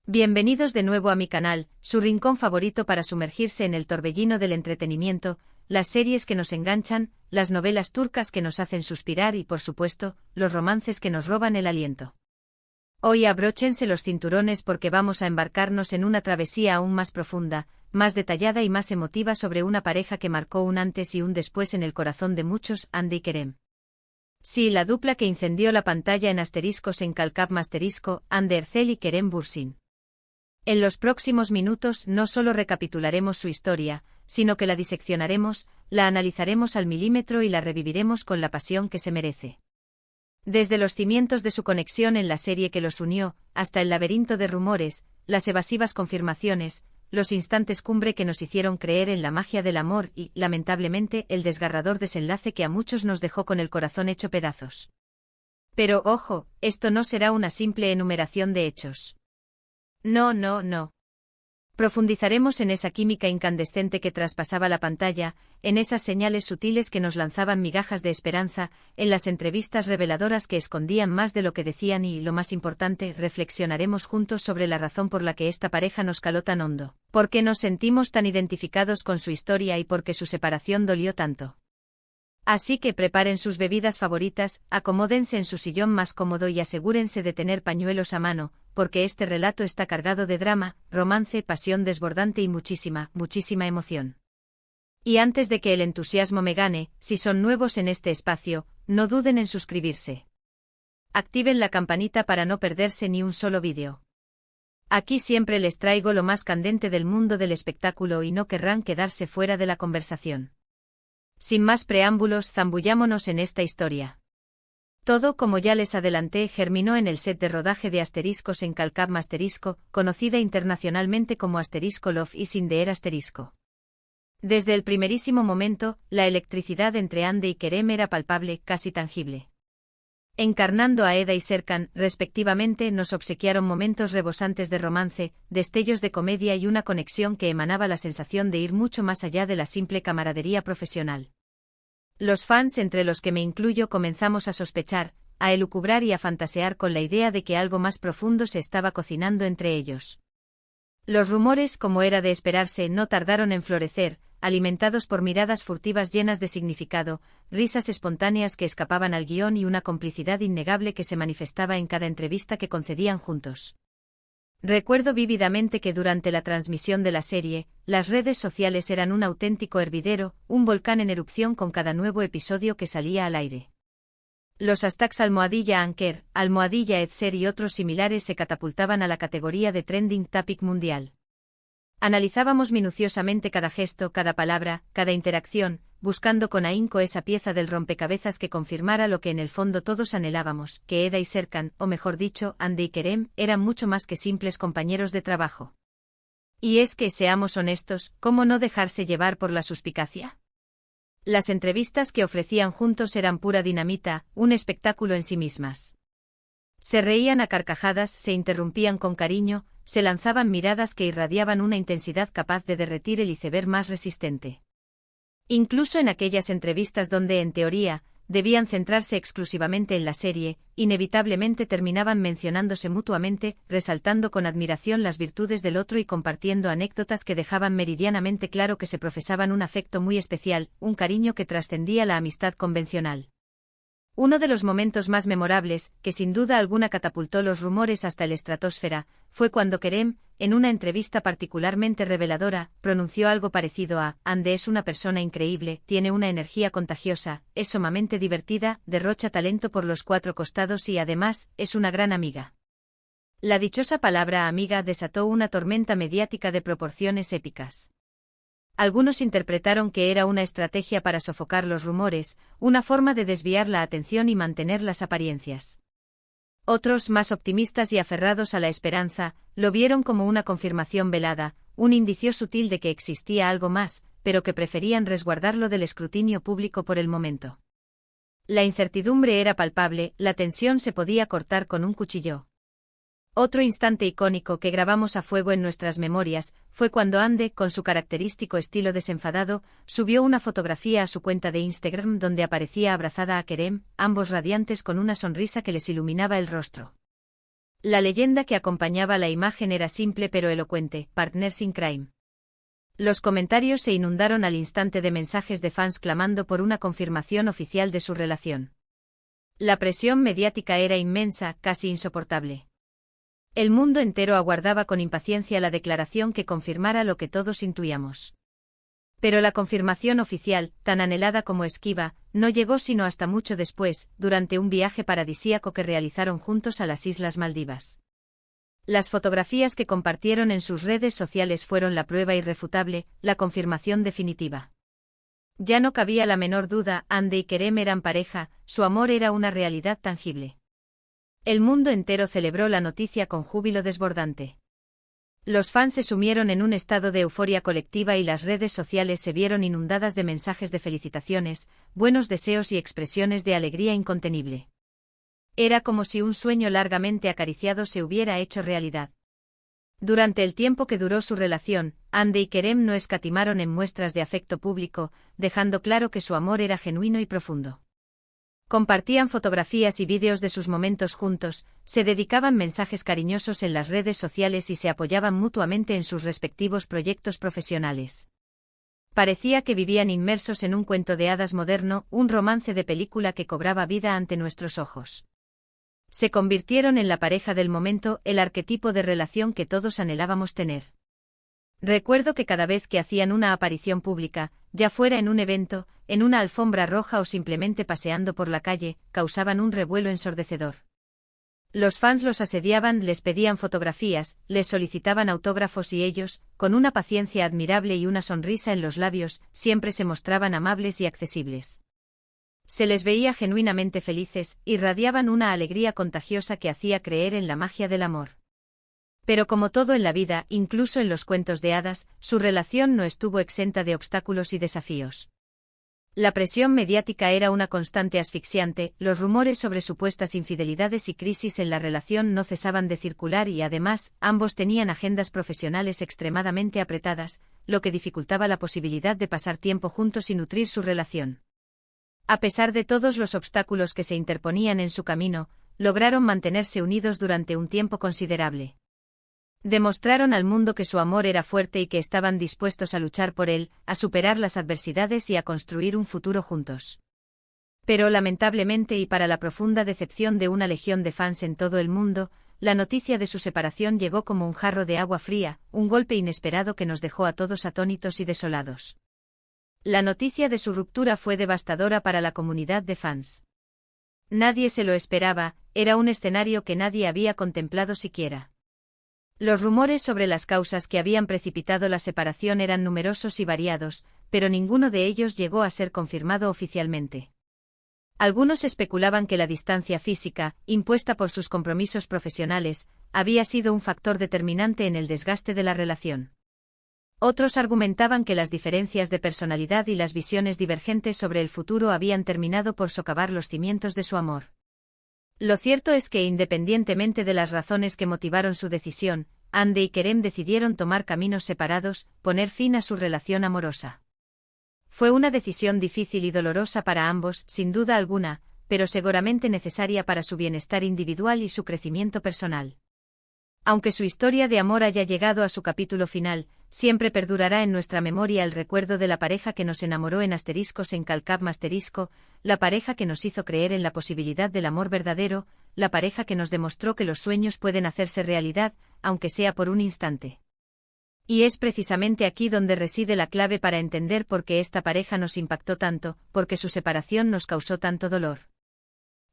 Bienvenidos de nuevo a mi canal, su rincón favorito para sumergirse en el torbellino del entretenimiento, las series que nos enganchan, las novelas turcas que nos hacen suspirar y, por supuesto, los romances que nos roban el aliento. Hoy abróchense los cinturones porque vamos a embarcarnos en una travesía aún más profunda, más detallada y más emotiva sobre una pareja que marcó un antes y un después en el corazón de muchos, Hande y Kerem. Sí, la dupla que incendió la pantalla en asteriscos en Calcap *, Hande Erçel y Kerem Bürsin. En los próximos minutos no solo recapitularemos su historia, sino que la diseccionaremos, la analizaremos al milímetro y la reviviremos con la pasión que se merece. Desde los cimientos de su conexión en la serie que los unió, hasta el laberinto de rumores, las evasivas confirmaciones, los instantes cumbre que nos hicieron creer en la magia del amor y, lamentablemente, el desgarrador desenlace que a muchos nos dejó con el corazón hecho pedazos. Pero, ojo, esto no será una simple enumeración de hechos. No. Profundizaremos en esa química incandescente que traspasaba la pantalla, en esas señales sutiles que nos lanzaban migajas de esperanza, en las entrevistas reveladoras que escondían más de lo que decían y, lo más importante, reflexionaremos juntos sobre la razón por la que esta pareja nos caló tan hondo, por qué nos sentimos tan identificados con su historia y por qué su separación dolió tanto. Así que preparen sus bebidas favoritas, acomódense en su sillón más cómodo y asegúrense de tener pañuelos a mano, porque este relato está cargado de drama, romance, pasión desbordante y muchísima emoción. Y antes de que el entusiasmo me gane, si son nuevos en este espacio, no duden en suscribirse. Activen la campanita para no perderse ni un solo vídeo. Aquí siempre les traigo lo más candente del mundo del espectáculo y no querrán quedarse fuera de la conversación. Sin más preámbulos, zambullámonos en esta historia. Todo, como ya les adelanté, germinó en el set de rodaje de Asteriscos en Calcap *, conocida internacionalmente como Love is in the Air *. Desde el primerísimo momento, la electricidad entre Hande y Kerem era palpable, casi tangible. Encarnando a Eda y Serkan, respectivamente, nos obsequiaron momentos rebosantes de romance, destellos de comedia y una conexión que emanaba la sensación de ir mucho más allá de la simple camaradería profesional. Los fans, entre los que me incluyo, comenzamos a sospechar, a elucubrar y a fantasear con la idea de que algo más profundo se estaba cocinando entre ellos. Los rumores, como era de esperarse, no tardaron en florecer, alimentados por miradas furtivas llenas de significado, risas espontáneas que escapaban al guión y una complicidad innegable que se manifestaba en cada entrevista que concedían juntos. Recuerdo vívidamente que durante la transmisión de la serie, las redes sociales eran un auténtico hervidero, un volcán en erupción con cada nuevo episodio que salía al aire. Los hashtags #Anker, #Edser y otros similares se catapultaban a la categoría de trending topic mundial. Analizábamos minuciosamente cada gesto, cada palabra, cada interacción, buscando con ahínco esa pieza del rompecabezas que confirmara lo que en el fondo todos anhelábamos, que Eda y Serkan, o mejor dicho, Hande y Kerem, eran mucho más que simples compañeros de trabajo. Y es que, seamos honestos, ¿cómo no dejarse llevar por la suspicacia? Las entrevistas que ofrecían juntos eran pura dinamita, un espectáculo en sí mismas. Se reían a carcajadas, se interrumpían con cariño, se lanzaban miradas que irradiaban una intensidad capaz de derretir el iceberg más resistente. Incluso en aquellas entrevistas donde, en teoría, debían centrarse exclusivamente en la serie, inevitablemente terminaban mencionándose mutuamente, resaltando con admiración las virtudes del otro y compartiendo anécdotas que dejaban meridianamente claro que se profesaban un afecto muy especial, un cariño que trascendía la amistad convencional. Uno de los momentos más memorables, que sin duda alguna catapultó los rumores hasta la estratosfera, fue cuando Kerem, en una entrevista particularmente reveladora, pronunció algo parecido a: Hande es una persona increíble, tiene una energía contagiosa, es sumamente divertida, derrocha talento por los cuatro costados y además, es una gran amiga. La dichosa palabra amiga desató una tormenta mediática de proporciones épicas. Algunos interpretaron que era una estrategia para sofocar los rumores, una forma de desviar la atención y mantener las apariencias. Otros, más optimistas y aferrados a la esperanza, lo vieron como una confirmación velada, un indicio sutil de que existía algo más, pero que preferían resguardarlo del escrutinio público por el momento. La incertidumbre era palpable, la tensión se podía cortar con un cuchillo. Otro instante icónico que grabamos a fuego en nuestras memorias fue cuando Hande, con su característico estilo desenfadado, subió una fotografía a su cuenta de Instagram donde aparecía abrazada a Kerem, ambos radiantes con una sonrisa que les iluminaba el rostro. La leyenda que acompañaba la imagen era simple pero elocuente: Partners in Crime. Los comentarios se inundaron al instante de mensajes de fans clamando por una confirmación oficial de su relación. La presión mediática era inmensa, casi insoportable. El mundo entero aguardaba con impaciencia la declaración que confirmara lo que todos intuíamos. Pero la confirmación oficial, tan anhelada como esquiva, no llegó sino hasta mucho después, durante un viaje paradisíaco que realizaron juntos a las Islas Maldivas. Las fotografías que compartieron en sus redes sociales fueron la prueba irrefutable, la confirmación definitiva. Ya no cabía la menor duda: Hande y Kerem eran pareja, su amor era una realidad tangible. El mundo entero celebró la noticia con júbilo desbordante. Los fans se sumieron en un estado de euforia colectiva y las redes sociales se vieron inundadas de mensajes de felicitaciones, buenos deseos y expresiones de alegría incontenible. Era como si un sueño largamente acariciado se hubiera hecho realidad. Durante el tiempo que duró su relación, Hande y Kerem no escatimaron en muestras de afecto público, dejando claro que su amor era genuino y profundo. Compartían fotografías y vídeos de sus momentos juntos, se dedicaban mensajes cariñosos en las redes sociales y se apoyaban mutuamente en sus respectivos proyectos profesionales. Parecía que vivían inmersos en un cuento de hadas moderno, un romance de película que cobraba vida ante nuestros ojos. Se convirtieron en la pareja del momento, el arquetipo de relación que todos anhelábamos tener. Recuerdo que cada vez que hacían una aparición pública, ya fuera en un evento, en una alfombra roja o simplemente paseando por la calle, causaban un revuelo ensordecedor. Los fans los asediaban, les pedían fotografías, les solicitaban autógrafos y ellos, con una paciencia admirable y una sonrisa en los labios, siempre se mostraban amables y accesibles. Se les veía genuinamente felices, irradiaban una alegría contagiosa que hacía creer en la magia del amor. Pero como todo en la vida, incluso en los cuentos de hadas, su relación no estuvo exenta de obstáculos y desafíos. La presión mediática era una constante asfixiante, los rumores sobre supuestas infidelidades y crisis en la relación no cesaban de circular y además, ambos tenían agendas profesionales extremadamente apretadas, lo que dificultaba la posibilidad de pasar tiempo juntos y nutrir su relación. A pesar de todos los obstáculos que se interponían en su camino, lograron mantenerse unidos durante un tiempo considerable. Demostraron al mundo que su amor era fuerte y que estaban dispuestos a luchar por él, a superar las adversidades y a construir un futuro juntos. Pero lamentablemente y para la profunda decepción de una legión de fans en todo el mundo, la noticia de su separación llegó como un jarro de agua fría, un golpe inesperado que nos dejó a todos atónitos y desolados. La noticia de su ruptura fue devastadora para la comunidad de fans. Nadie se lo esperaba, era un escenario que nadie había contemplado siquiera. Los rumores sobre las causas que habían precipitado la separación eran numerosos y variados, pero ninguno de ellos llegó a ser confirmado oficialmente. Algunos especulaban que la distancia física, impuesta por sus compromisos profesionales, había sido un factor determinante en el desgaste de la relación. Otros argumentaban que las diferencias de personalidad y las visiones divergentes sobre el futuro habían terminado por socavar los cimientos de su amor. Lo cierto es que independientemente de las razones que motivaron su decisión, Hande y Kerem decidieron tomar caminos separados, poner fin a su relación amorosa. Fue una decisión difícil y dolorosa para ambos, sin duda alguna, pero seguramente necesaria para su bienestar individual y su crecimiento personal. Aunque su historia de amor haya llegado a su capítulo final, siempre perdurará en nuestra memoria el recuerdo de la pareja que nos enamoró en asteriscos en Calcap asterisco, la pareja que nos hizo creer en la posibilidad del amor verdadero, la pareja que nos demostró que los sueños pueden hacerse realidad, aunque sea por un instante. Y es precisamente aquí donde reside la clave para entender por qué esta pareja nos impactó tanto, por qué su separación nos causó tanto dolor.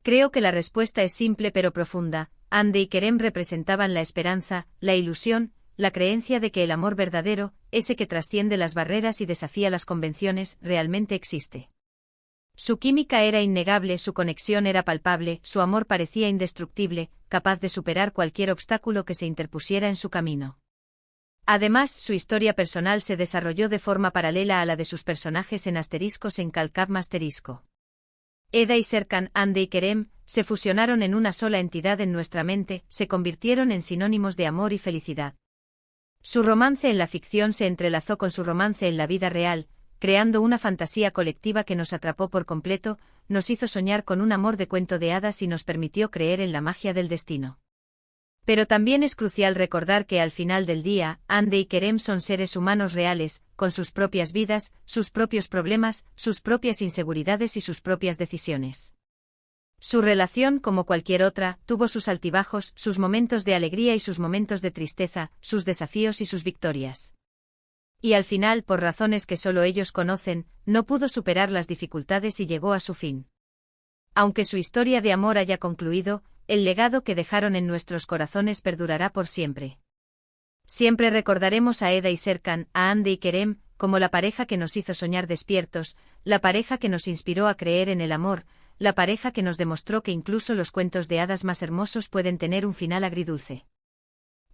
Creo que la respuesta es simple pero profunda. Hande y Kerem representaban la esperanza, la ilusión, la creencia de que el amor verdadero, ese que trasciende las barreras y desafía las convenciones, realmente existe. Su química era innegable, su conexión era palpable, su amor parecía indestructible, capaz de superar cualquier obstáculo que se interpusiera en su camino. Además, su historia personal se desarrolló de forma paralela a la de sus personajes en asteriscos en Calcap asterisco. Eda y Serkan, Hande y Kerem, se fusionaron en una sola entidad en nuestra mente, se convirtieron en sinónimos de amor y felicidad. Su romance en la ficción se entrelazó con su romance en la vida real, creando una fantasía colectiva que nos atrapó por completo, nos hizo soñar con un amor de cuento de hadas y nos permitió creer en la magia del destino. Pero también es crucial recordar que al final del día, Hande y Kerem son seres humanos reales, con sus propias vidas, sus propios problemas, sus propias inseguridades y sus propias decisiones. Su relación, como cualquier otra, tuvo sus altibajos, sus momentos de alegría y sus momentos de tristeza, sus desafíos y sus victorias. Y al final, por razones que solo ellos conocen, no pudo superar las dificultades y llegó a su fin. Aunque su historia de amor haya concluido, el legado que dejaron en nuestros corazones perdurará por siempre. Siempre recordaremos a Eda y Serkan, a Hande y Kerem, como la pareja que nos hizo soñar despiertos, la pareja que nos inspiró a creer en el amor, la pareja que nos demostró que incluso los cuentos de hadas más hermosos pueden tener un final agridulce.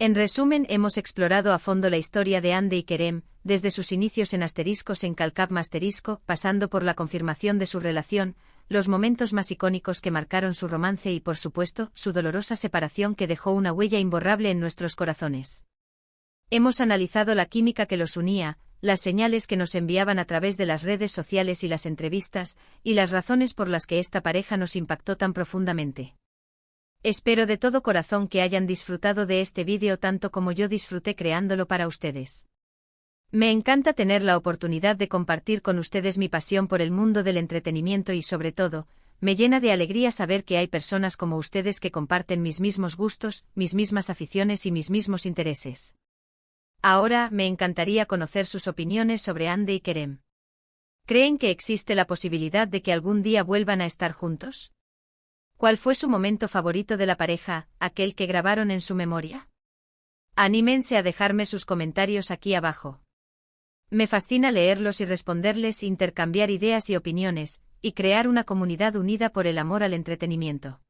En resumen, hemos explorado a fondo la historia de Hande y Kerem, desde sus inicios en asteriscos en Calcap asterisco, pasando por la confirmación de su relación, los momentos más icónicos que marcaron su romance y, por supuesto, su dolorosa separación que dejó una huella imborrable en nuestros corazones. Hemos analizado la química que los unía, las señales que nos enviaban a través de las redes sociales y las entrevistas, y las razones por las que esta pareja nos impactó tan profundamente. Espero de todo corazón que hayan disfrutado de este vídeo tanto como yo disfruté creándolo para ustedes. Me encanta tener la oportunidad de compartir con ustedes mi pasión por el mundo del entretenimiento y sobre todo, me llena de alegría saber que hay personas como ustedes que comparten mis mismos gustos, mis mismas aficiones y mis mismos intereses. Ahora, me encantaría conocer sus opiniones sobre Hande y Kerem. ¿Creen que existe la posibilidad de que algún día vuelvan a estar juntos? ¿Cuál fue su momento favorito de la pareja, aquel que grabaron en su memoria? Anímense a dejarme sus comentarios aquí abajo. Me fascina leerlos y responderles, intercambiar ideas y opiniones, y crear una comunidad unida por el amor al entretenimiento.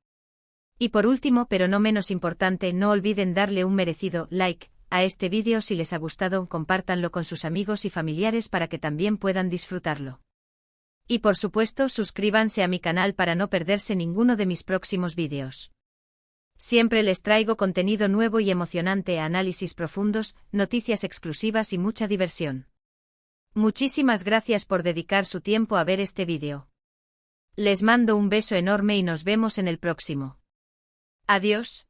Y por último, pero no menos importante, no olviden darle un merecido like a este vídeo si les ha gustado, compártanlo con sus amigos y familiares para que también puedan disfrutarlo. Y por supuesto, suscríbanse a mi canal para no perderse ninguno de mis próximos vídeos. Siempre les traigo contenido nuevo y emocionante, análisis profundos, noticias exclusivas y mucha diversión. Muchísimas gracias por dedicar su tiempo a ver este vídeo. Les mando un beso enorme y nos vemos en el próximo. Adiós.